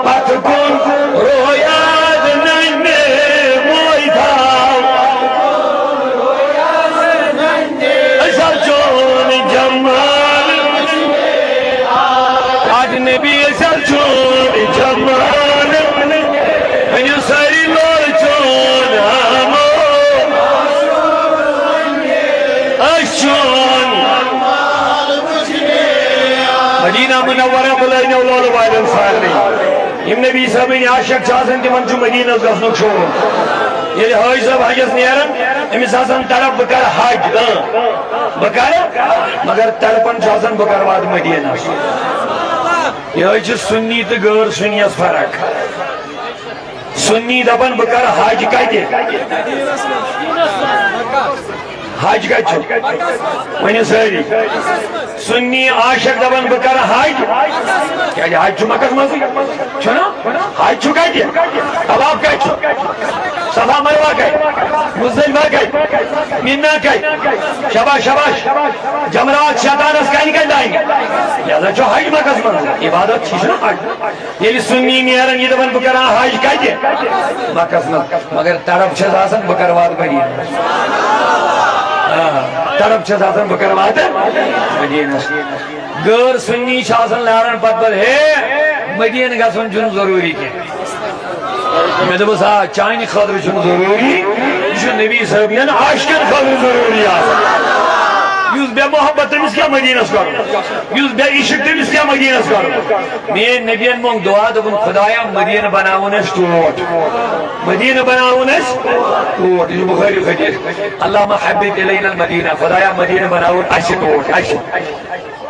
پت کن رویاد ننے موئی تھا اصل چون جمال تاج نبی اصل چون جمال انیو ساری لول چون آمو اشون مدینہ منورہ بلائنہ لول وائدن سارنی ام نبی صاحب ان عاشق چاہتن تمن چو مدینہ گسنک شور یہ حاج صاحب حجس نیرن امس آسان طرف بکر حج بکر مگر طرفن چاہتن بکر واد مدینہ یہ سنی تو غیر سنیس فرق سنی دپن بکر حج کتے حج کت ونیو ساری سنی عاشق دپن بکر حج کیا حج مکس مزی چھنا حج کتے طواف کت صفا مروہ کت مزدلفہ کت مینا کت شباش شباش جمرات شیطانس کہیں کت لائیں لہذا چھو حج مکس من عبادت چھ نا حج یل سنی نیرن یہ دپن بہ کرا حج کتہ مکس من مگر طرف چھس آسان بہ کر وات مدینہ طرف چھس آسان بہ کر وات مدینہ غیر سنی چھ آسان لارن پتہ ہے مدینہ گژھن چھن ضروری کی میں دپس آ چانہ خاطر چھن ضروری یہ نبی صاحب نے عاشقن خاطر ضروری یس بے محبت تمس کیا مدینس کر یس بے عشق تمس کیا مدینس کر مین نبین مونگ دعا دپن خدایا مدینہ بناون اس ٹوٹ مدینہ بناون اس ٹوٹ یہ بخاری حدیث اللهم حبب الینا المدینہ خدایا مدینہ بناون اس ٹوٹ اس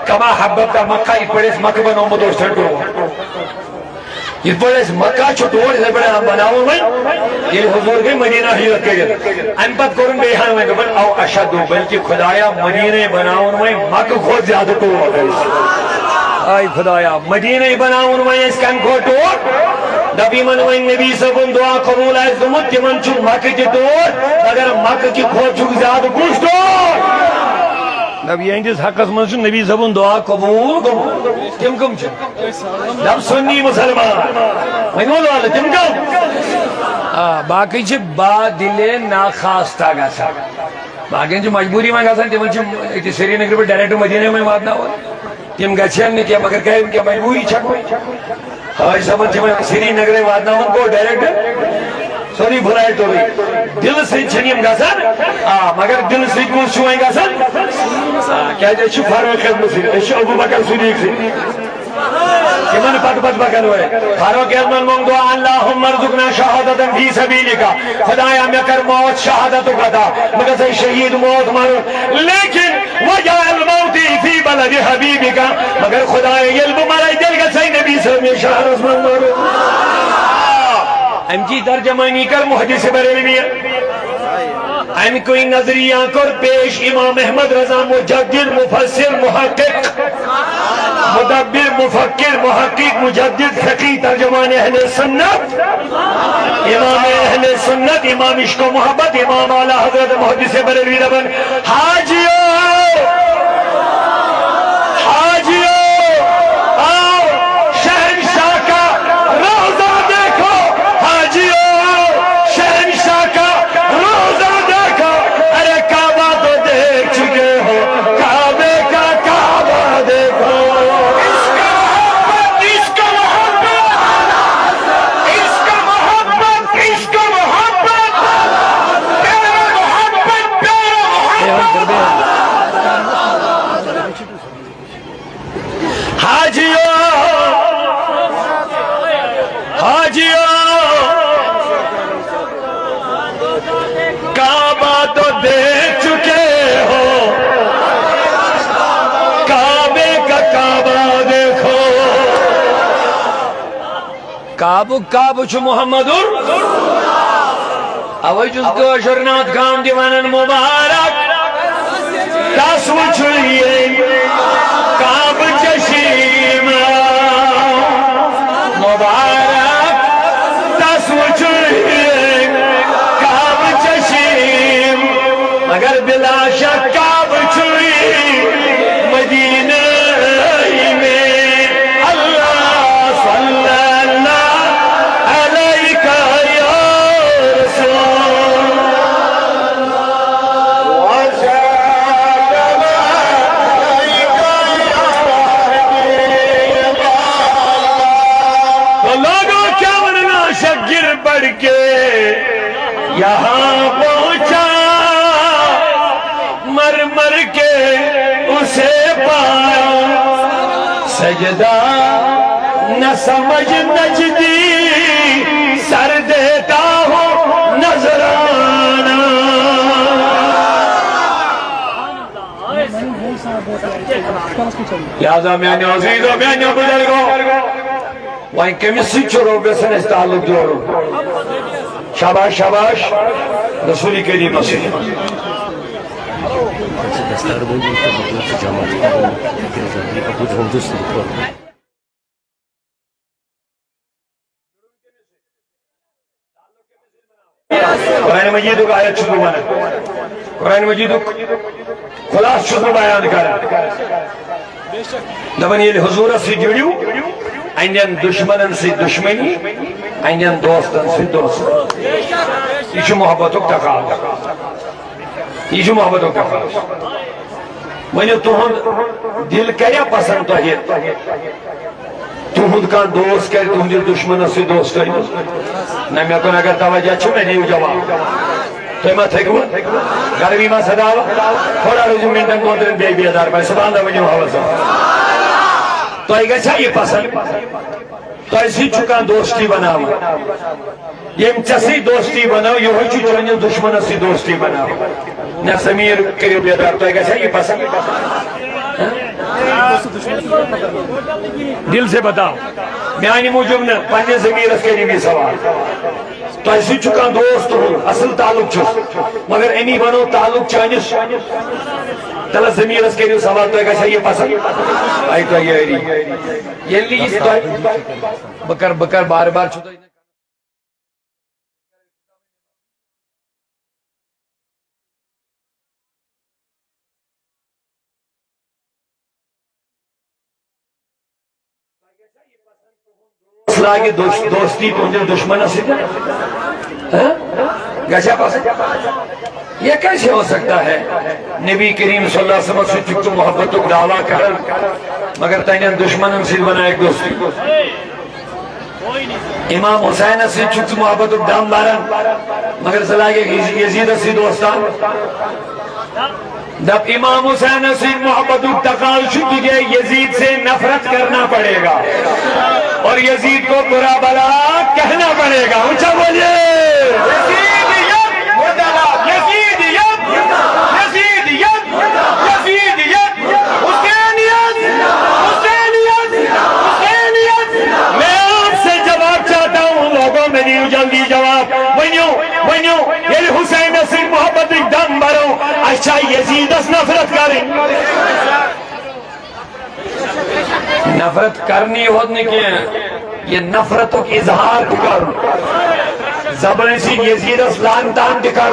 کما حببت مکہ پڑس مکہ بنومت اس ٹوٹ یہ پڑس مکہ چھ ٹوٹ اس بڑا بناون وین یہ حضور کے مدینہ ہجرت کر ان پت کرن بیان وین دپن او اشد بلکہ خدایا مدینہ بناون وین مکہ خود زیادہ ٹوٹ آئی خدایا مدینہ بناون وین اس کن کو ٹوٹ دبی من وین نبی صاحب دعا قبول ہے دمت تمن چھ مکہ چھ ٹوٹ اگر مکہ کی خود چھ زیادہ کچھ ٹوٹ نبی ہندس حقس من نبی صاحب دعا قبول تم کم دب سنی مسلمان ون والے تم کم باقی با دل ناخواستہ گا باقی مجبوری میں گھن تم سری نگر پہ ڈائریکٹ مدینہ میں واتن تم گھن کیا مگر کہ مجبوری حاج صاحب سری نگر واتن گو ڈائریکٹ سوری فلائٹ تو دل سم گھان مگر دل سوس گھان کیا فاروق اعظم سی ابو بکر صدیق سی تمن پت پت پکن ہوئے فاروق اعظم مونگ دعا اللہم ارزقنا شہادتا فی سبیلک خدایا میں کر موت شہادت عطا مگر سے شہید موت مارو لیکن وجعل موتی فی بلد حبیبک مگر خدایا یلب مرائی دل گا سی نبی صلی اللہ شہر عثمان مارو ام کی ترجمانی کر محدث بریلوی ان کوئی نظریہ کر پیش امام احمد رضا مجدد مفسر محقق مدبر مفکر محقق مجدد فقی ترجمان اہل سنت امام اہل سنت امام عشق و محبت امام اعلی حضرت محدث بریلوی دبن حاجیو حاجیو آؤ شہنشاہ کا روزہ دیکھو حاجیو شہنشاہ کا روزہ دیکھو ارے کعبہ تو دیکھ چکے ہو کعبے کا کعبہ دیکھو حاجیو حاجیو کعبہ تو دیکھ چکے ہو کعبے کا کعبہ دیکھو کعبہ کعبہ چھ محمد اوے جس گوشر نات کام دیوانن مبارک دس وچھئیے کعب چشیم مبارک دس وچھئیے کعب چشیم مگر بلا شک کعب چوئی مدینہ میں اللہ صلی اللہ علیہ یا رسول گر بڑھ کے یہاں پہنچا مر مر کے اسے پایا سجدہ نہ سمجھ نجدی سر دیتا ہوں نظرانہ لہذا میانی عزیزو میانی بزرگو وہیں کمیس سی چھوڑو بیسن اس تعلق جوڑو شاباش شاباش رسولی کریم سے قرآن مجید کا آیت شروع مانا قرآن مجید خلاص شروع بیان کرا دپان ییٚلہِ حضوٗرس سۭتۍ جُڑِو اَنٮ۪ن دُشمنن سۭتۍ دُشمنی اَنٮ۪ن دوستن سۭتۍ دوستی یہ چھُ محبتُک تقاضہٕ یہ چھُ محبتُک تقاضہٕ ؤنِو تُہُنٛد دل کَریا پسنٛد تۄہہِ تُہُنٛد کانٛہہ دوست کرِ تُہٕنٛدِس دُشمنس سۭتۍ دوستی نہ مےٚ کُن اگر توجہ چھُ مےٚ دِیِو جواب تُہۍ ما تھٔکوٕ گرمی ما سداوٕ تھوڑا روٗزِو مِنٹن دۄن ترٛٮ۪ن بیٚیہِ بیدار پٲٹھۍ سبحان اللہ ؤنِو حوالہٕ سان تۄہہِ گژھیا یہِ پسنٛد تۄہہِ سۭتۍ چھُ کانٛہہ دوستی بناوان ییٚمۍ ژےٚ سۭتۍ دوستی بنٲو یِہوے چھُ چٲنِس دُشمنس سۭتۍ دوستی بناوان نہ سمیٖر کٔرِو بیدار تۄہہِ گژھیا یہِ پسنٛد دل سے بتاؤ میانہِ موٗجوٗب نہٕ پننِس ضمیٖرس کٔرِو یہِ سوال تۄہہِ سۭتۍ چھُ کانٛہہ دوست تُہُنٛد اصل تعلق چھُس مگر أمی بنوو تعلق چٲنِس تلس ضمیٖرس کٔرِو سوال تۄہہِ گژھیا یہِ پسنٛد آیہِ تۄہہِ یٲری ییٚلہِ نہٕ یہِ تۄہہِ بہٕ کرٕ بار بار چھُ تۄہہِ لاگہِ دوستی تُہٕنٛدِس دُشمنس سۭتۍ گژھیا پسنٛد یہ کیسے ہو سکتا ہے نبی کریم صلی اللہ علیہ وسلم سے چھُکھ ژٕ محبتُک دعویٰ کران مگر تنٮ۪ن دُشمنن سۭتۍ بنایکھ دوستی امام حسینس سۭتۍ چھُکھ ژٕ محبتُک دم بھران مگر ژٕ لاگیکھ یزیدس سۭتۍ دوستان دب امام حسین سے محبت تقاضا چھُ تجھے یزید سے نفرت کرنا پڑے گا اور یزید کو برا بلا کہنا پڑے گا اونچا بولیے میں آپ سے جواب چاہتا ہوں لوگوں میں نہیں جلدی جواب ونیو یہ حسین سے محبت دم بھرو اچھا یزیدس نفرت کریں نفرت کرنی ہونے کی یہ نفرت کو اظہار کر زبان سے یزیدس لانتان دکھر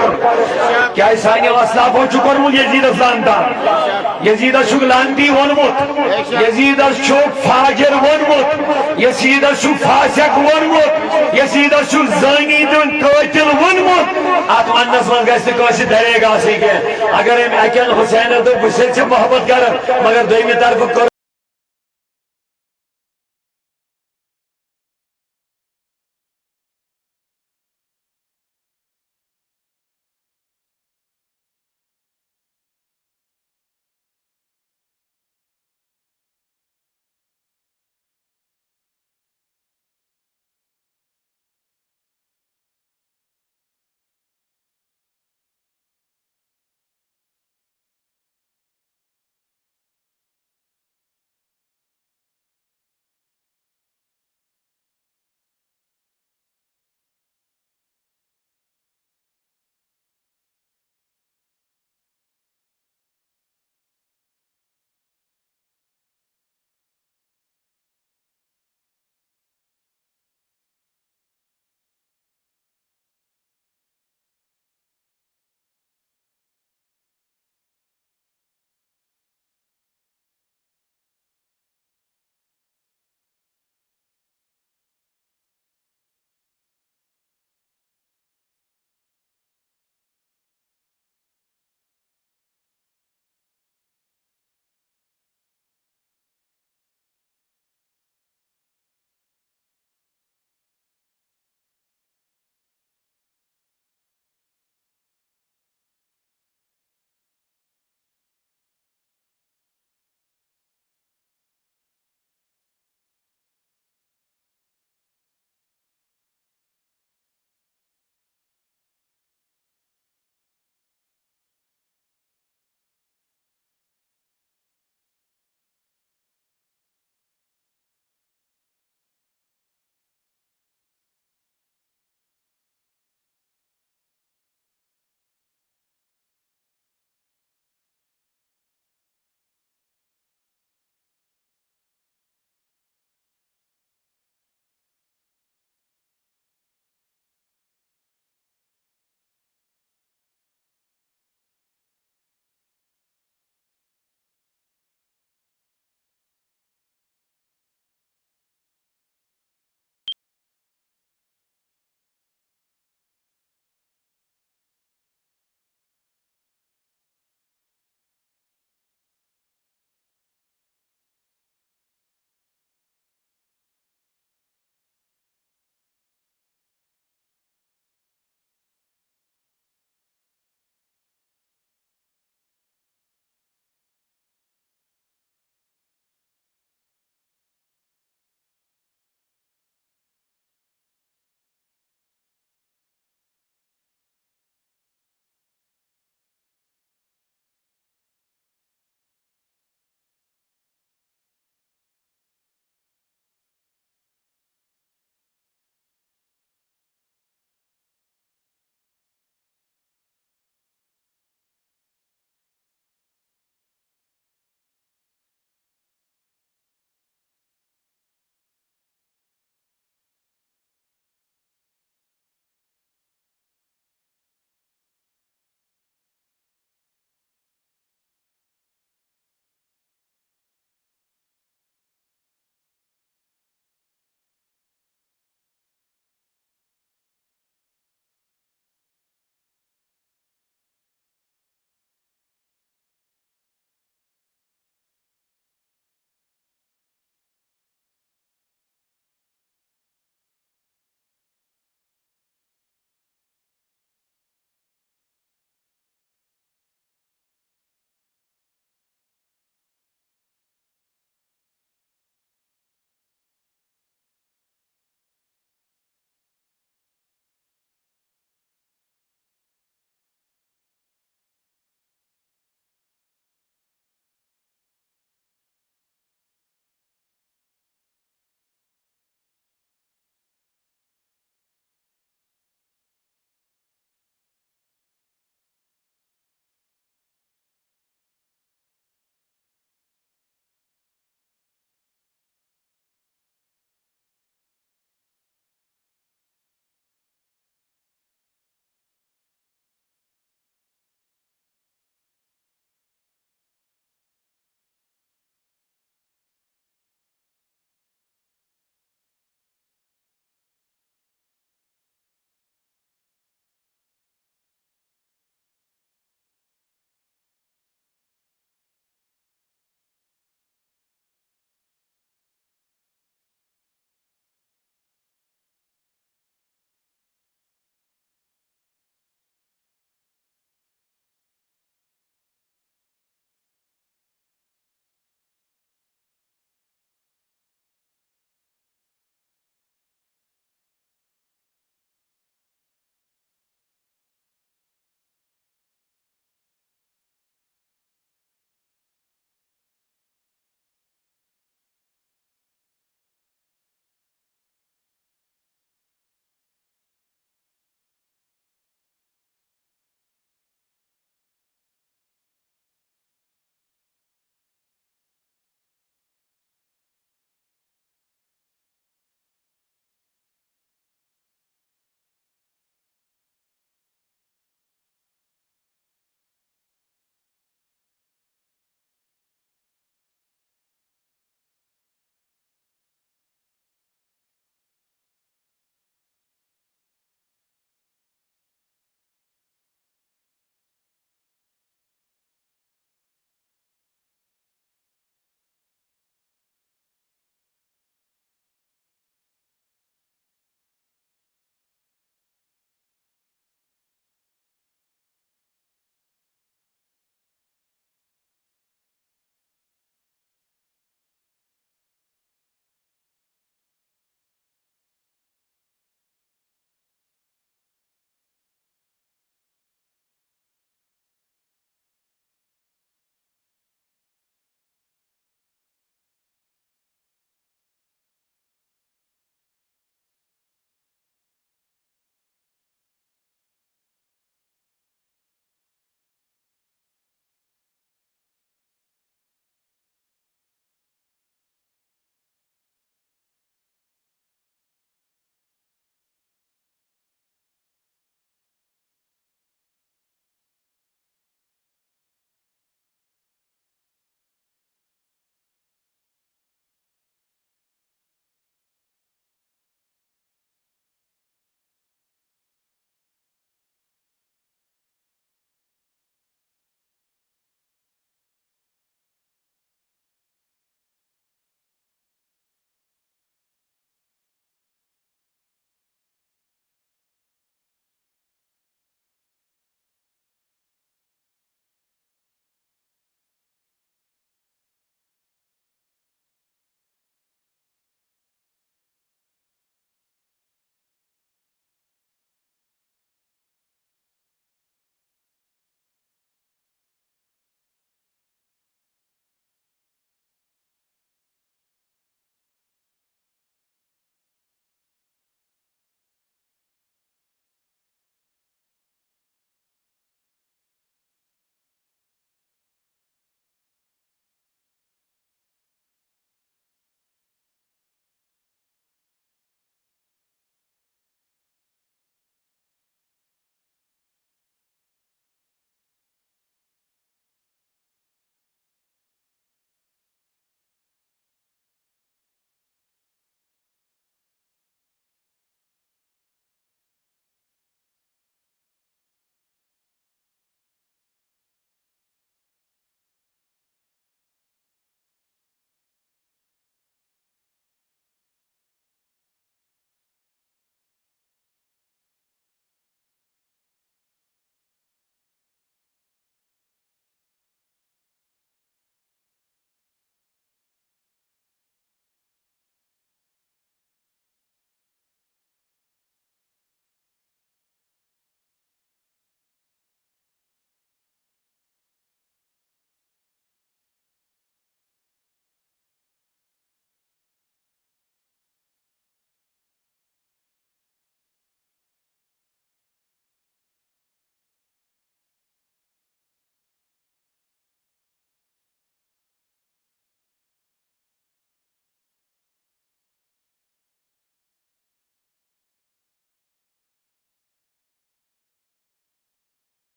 کیا سانی اسلاف ہو چکر مو یزیدس لانتان یزیدس چھک لانتی ونمت یزیدس چھک فاجر ونمت یزیدس چھک فاسق ونمت یزیدس چھک زانی دن قاتل ونمت آت منس من گیستے کوشی دھرے گا سی کے اگر ہم اکیل حسین تو بسے سے محبت کر مگر دوئی میں طرف کر